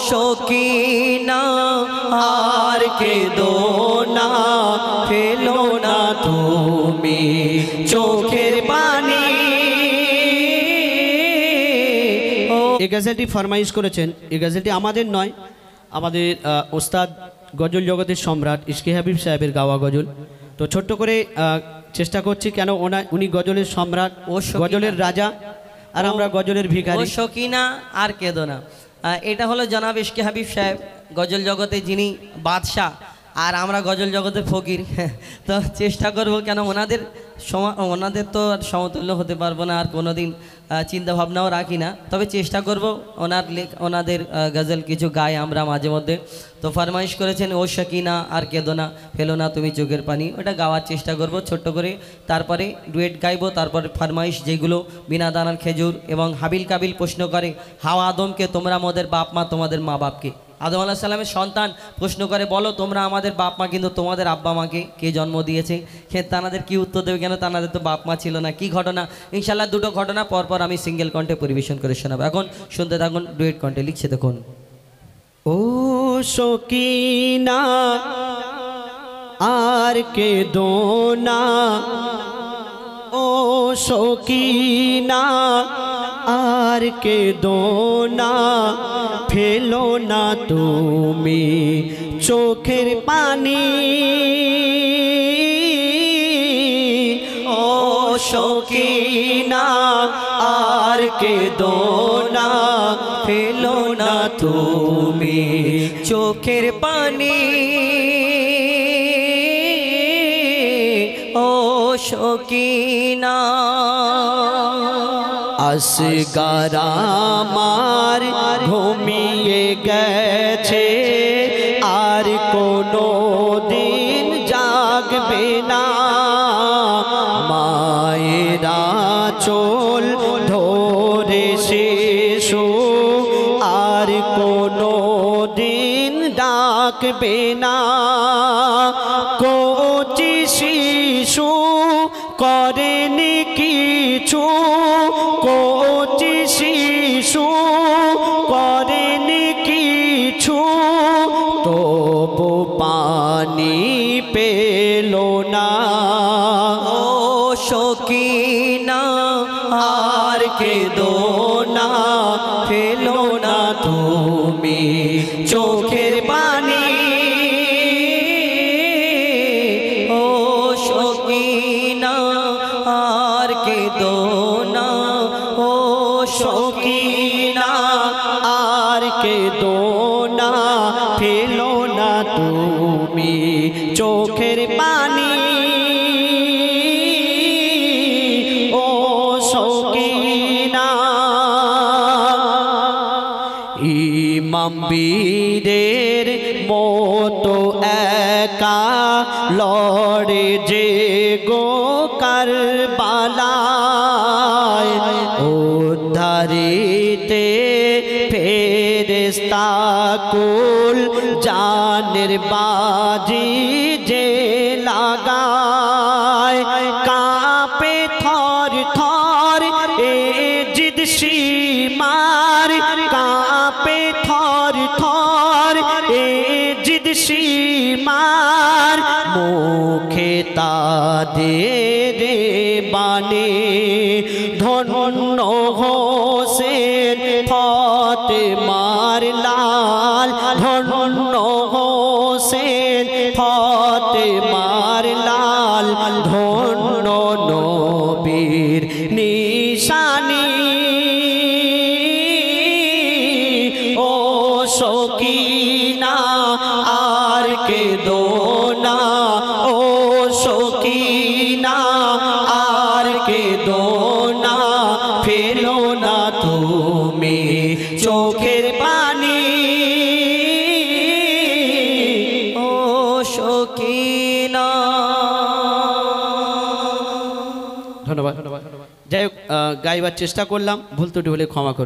সকিনা আর কেঁদো না, ফেলো না তুমি চোখের পানি। এই গজলটি ফরমাইশ করেছেন, এই গজলটি আমাদের নয়, আমাদের ওস্তাদ গজল জগতের সম্রাট ইশকে হাবিব সাহেবের গাওয়া গজল। তো ছোট্ট করে চেষ্টা করছি, কেন উনি গজলের সম্রাট, গজলের রাজা, আর আমরা গজলের ভিখারি। ও সকিনা আর কেঁদো না, এটা হলো জনাব ইশকে হাবিব সাহেব, গজল জগতে যিনি বাদশাহ, আর আমরা গজল জগতে ফকির। তো চেষ্টা করব, কেন ওনাদের তো সমতুল্য হতে পারবো না, আর কোনোদিন চিন্তা ভাবনাও রাখি না, তবে চেষ্টা করব ওনাদের গজল কিছু গাই আমরা মাঝে মধ্যে। তো ফরমাইশ করেছেন ও সকিনা আর কেঁদো না, ফেলো না তুমি চোখের পানি, ওটা গাওয়ার চেষ্টা করব ছোট্ট করে, তারপরে ডুয়েট গাইবো। তারপরে ফরমাইশ যেগুলো বিনা দানার খেজুর এবং হাবিল কাবিল প্রশ্ন করে, হাওয়া আদমকে তোমরা মোদের বাপ মা, তোমাদের মা বাপকে। আদম আলাইহিস সালামের সন্তান প্রশ্ন করে, বলো তোমরা আমাদের বাপ মা, কিন্তু তোমাদের আব্বা মাকে কে জন্ম দিয়েছে? তানাদের কি উত্তর দেবে, কেন তানাদের তো বাপ মা ছিল না? কি ঘটনা? ইনশাল্লাহ দুটো ঘটনা পরপর আমি সিঙ্গেল কণ্ঠে পরিবেশন করে শোনাবো। এখন শুনতে থাকুন, ডুয়েট কণ্ঠে লিখছে দেখুন। ও সকিনা আর কেঁদো না, ও সকিনা আর কেঁদো না, ফেলো না তুমি চোখের পানি। ও সকিনা আর কেঁদো না, ফেলো না তুমি চোখের পানি। ও সকিনা আসগার আমার ঘুমিয়ে গেছে, আর কোনো দিন জাগবে না। মায়েরা চোল ধরে শিশু আর কোনো দিন ডাকবে না। কচি শিশু করেনি কিছু, কচি শিশু করেনি কিছু, তবু পানি পেল না। ও সকিনা আর কেঁদো না, ফেলো না তুমি চোখের পানি। ও সকিনা আর কেঁদো না, ও সকিনা আর কেঁদো না, ফেলো না তুমি চোখের পানি। ও সকিনা ইমাম বীরের মতো একা লড়ে যে গো কারবালায়, উদ্ধারিতে ফেরেশতা কুল জানের বাজি যে লাগায়। কাঁপে থর থর এ জিদ সীমার, কাঁপে থর থর এ জিদ সীমার, মুখে তাদের বাণী ধন্য হোসেন ফাতেমার লাল, ধন্য হোসেন ফাতেমার লাল, ধন্য নবীর নিশানি। ও সকিনা আর কেঁদো না, ও সকিনা আর কেঁদো না, ফেলো না তুমি চোখের পানি। ও সকিনা। ধন্যবাদ। যাই হোক, গাইবার চেষ্টা করলাম, ভুল ত্রুটি হলে ক্ষমা করুন।